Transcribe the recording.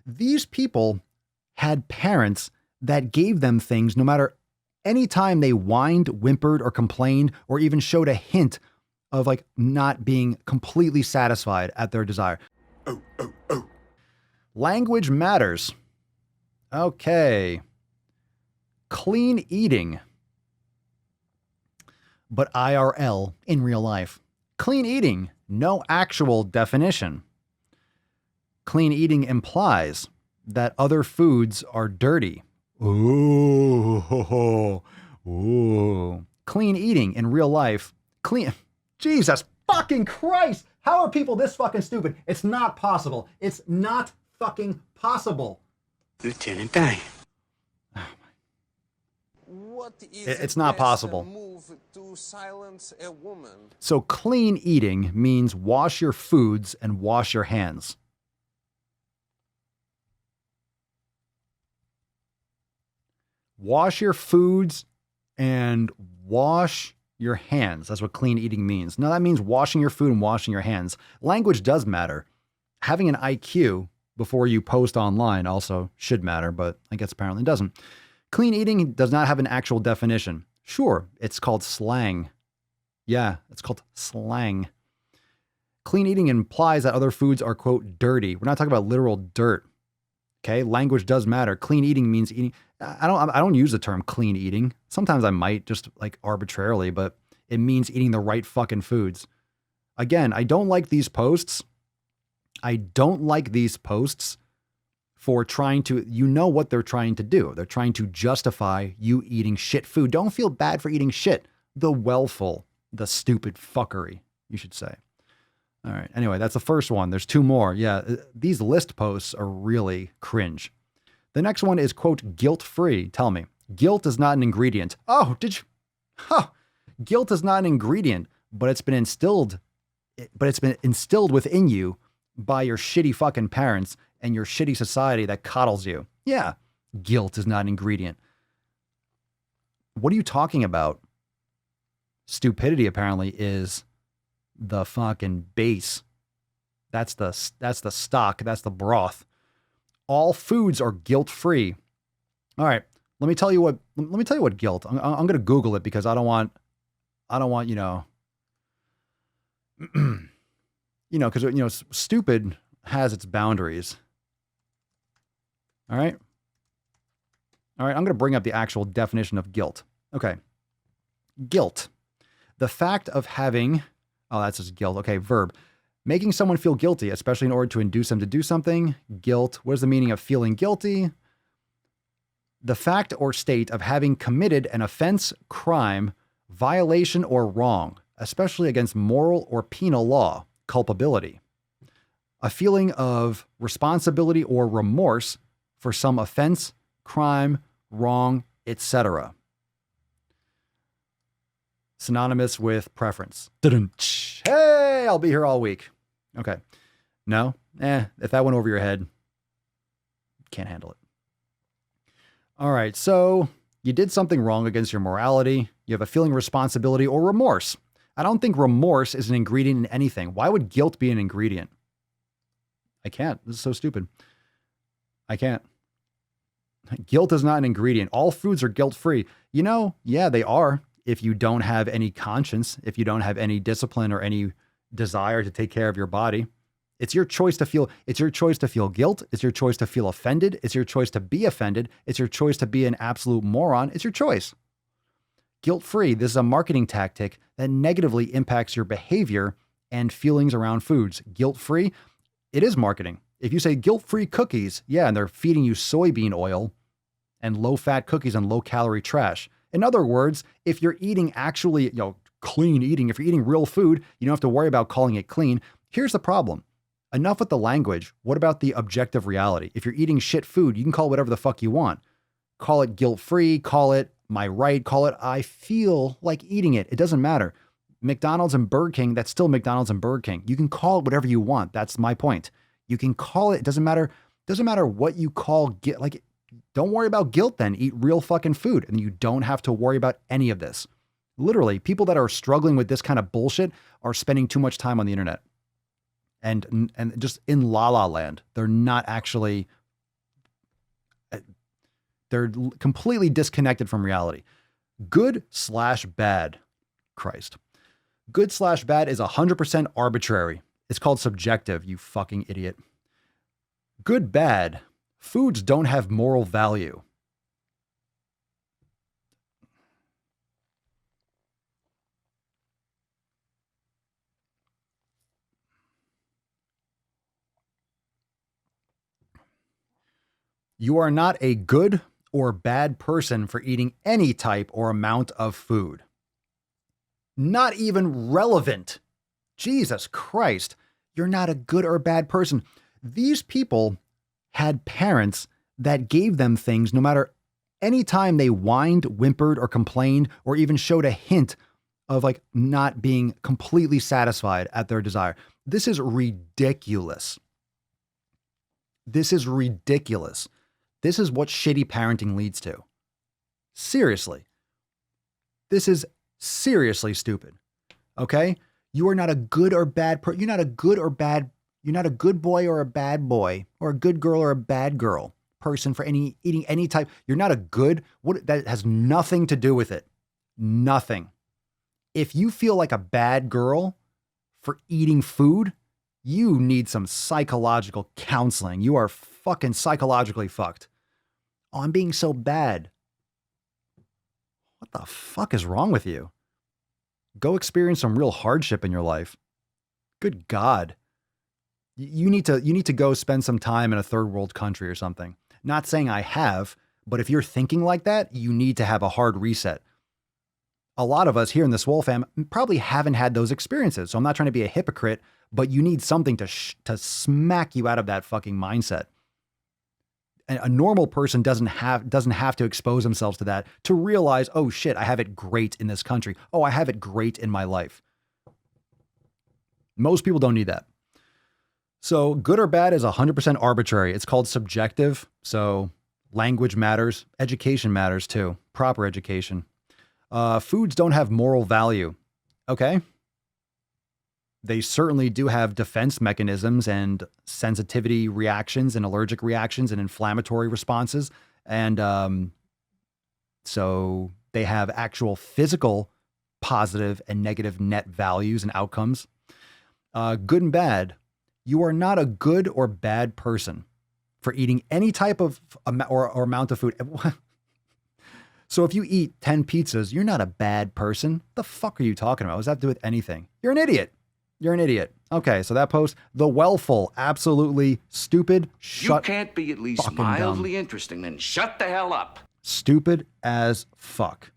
These people had parents that gave them things no matter any time they whined, whimpered, or complained, or even showed a hint of like not being completely satisfied at their desire. Language matters. Okay. Clean eating. But IRL, in real life. Clean eating, no actual definition. Clean eating implies that other foods are dirty. Ooh. Ooh. Clean eating in real life. Jesus fucking Christ. How are people this fucking stupid? It's not possible. It's not fucking possible. Lieutenant Dan. It's not possible. Move to silence a woman? So clean eating means wash your foods and wash your hands. Wash your foods and wash your hands. That's what clean eating means. Now that means washing your food and washing your hands. Language does matter. Having an IQ before you post online also should matter, but I guess apparently it doesn't. Clean eating does not have an actual definition. Sure, it's called slang. Yeah, it's called slang. Clean eating implies that other foods are, quote, dirty. We're not talking about literal dirt. Okay, language does matter. Clean eating means eating. I don't use the term clean eating. Sometimes I might just like arbitrarily, but it means eating the right fucking foods. Again, I don't like these posts. I don't like these posts for trying to, you know what they're trying to do. They're trying to justify you eating shit food. Don't feel bad for eating shit. The wellful, the stupid fuckery, you should say. All right. Anyway, that's the first one. There's two more. Yeah. These list posts are really cringe. The next one is, quote, guilt-free. Tell me, guilt is not an ingredient. Oh, did you? Huh. Guilt is not an ingredient, but it's been instilled within you by your shitty fucking parents and your shitty society that coddles you. Yeah. Guilt is not an ingredient. What are you talking about? Stupidity apparently is the fucking base. That's the stock. That's the broth. All foods are guilt-free. All right. Let me tell you what guilt. I'm going to Google it because I don't want, you know, because, stupid has its boundaries. All right. I'm going to bring up the actual definition of guilt. Okay. Guilt. The fact of having, that's just guilt. Okay. Verb. Making someone feel guilty, especially in order to induce them to do something. Guilt. What is the meaning of feeling guilty? The fact or state of having committed an offense, crime, violation, or wrong, especially against moral or penal law. Culpability. A feeling of responsibility or remorse for some offense, crime, wrong, etc. Synonymous with preference. Hey, I'll be here all week. Okay. No? If that went over your head, can't handle it. All right. So you did something wrong against your morality. You have a feeling of responsibility or remorse. I don't think remorse is an ingredient in anything. Why would guilt be an ingredient? I can't. This is so stupid. I can't. Guilt is not an ingredient. All foods are guilt-free. Yeah, they are. If you don't have any conscience, if you don't have any discipline or any desire to take care of your body, it's your choice to feel guilt. It's your choice to feel offended. It's your choice to be offended. It's your choice to be an absolute moron. It's your choice. Guilt-free. This is a marketing tactic that negatively impacts your behavior and feelings around foods. Guilt-free. It is marketing. If you say guilt-free cookies, yeah, and they're feeding you soybean oil and low-fat cookies and low-calorie trash. In other words, if you're eating actually, clean eating, if you're eating real food, you don't have to worry about calling it clean. Here's the problem. Enough with the language. What about the objective reality? If you're eating shit food, you can call it whatever the fuck you want. Call it guilt-free, call it my right, call it I feel like eating it. It doesn't matter. McDonald's and Burger King, that's still McDonald's and Burger King. You can call it whatever you want. That's my point. You can call it, doesn't matter what you call guilt. Like, don't worry about guilt then. Eat real fucking food and you don't have to worry about any of this. Literally, people that are struggling with this kind of bullshit are spending too much time on the internet and just in la la land. They're not actually They're completely disconnected from reality. Good/bad. Christ. Good/bad is 100% arbitrary. It's called subjective, you fucking idiot. Good/bad. Foods don't have moral value. You are not a good or bad person for eating any type or amount of food. Not even relevant. Jesus Christ. You're not a good or bad person. These people had parents that gave them things no matter any time they whined, whimpered, or complained, or even showed a hint of like not being completely satisfied at their desire. This is ridiculous. This is ridiculous. This is what shitty parenting leads to. Seriously. This is seriously stupid. Okay? You are not a good or bad person. You're not a good or bad. You're not a good boy or a bad boy or a good girl or a bad girl person for eating any type. You're not a good, that has nothing to do with it. Nothing. If you feel like a bad girl for eating food, you need some psychological counseling. You are fucking psychologically fucked. Oh, I'm being so bad. What the fuck is wrong with you? Go experience some real hardship in your life. Good God. You need to go spend some time in a third world country or something. Not saying I have, but if you're thinking like that, you need to have a hard reset. A lot of us here in the Swole fam probably haven't had those experiences. So I'm not trying to be a hypocrite, but you need something to smack you out of that fucking mindset. And a normal person doesn't have to expose themselves to that to realize, oh shit, I have it great in this country. Oh, I have it great in my life. Most people don't need that. So good or bad is 100% arbitrary. It's called subjective. So language matters. Education matters too. Proper education. Foods don't have moral value. Okay. They certainly do have defense mechanisms and sensitivity reactions and allergic reactions and inflammatory responses. And so they have actual physical positive and negative net values and outcomes. Good and bad. You are not a good or bad person for eating any type of or amount of food. So if you eat 10 pizzas, you're not a bad person. What the fuck are you talking about? What does that have to do with anything? You're an idiot. You're an idiot. Okay, so that post, the wellful, absolutely stupid. You can't be at least mildly interesting, then shut the hell up. Stupid as fuck.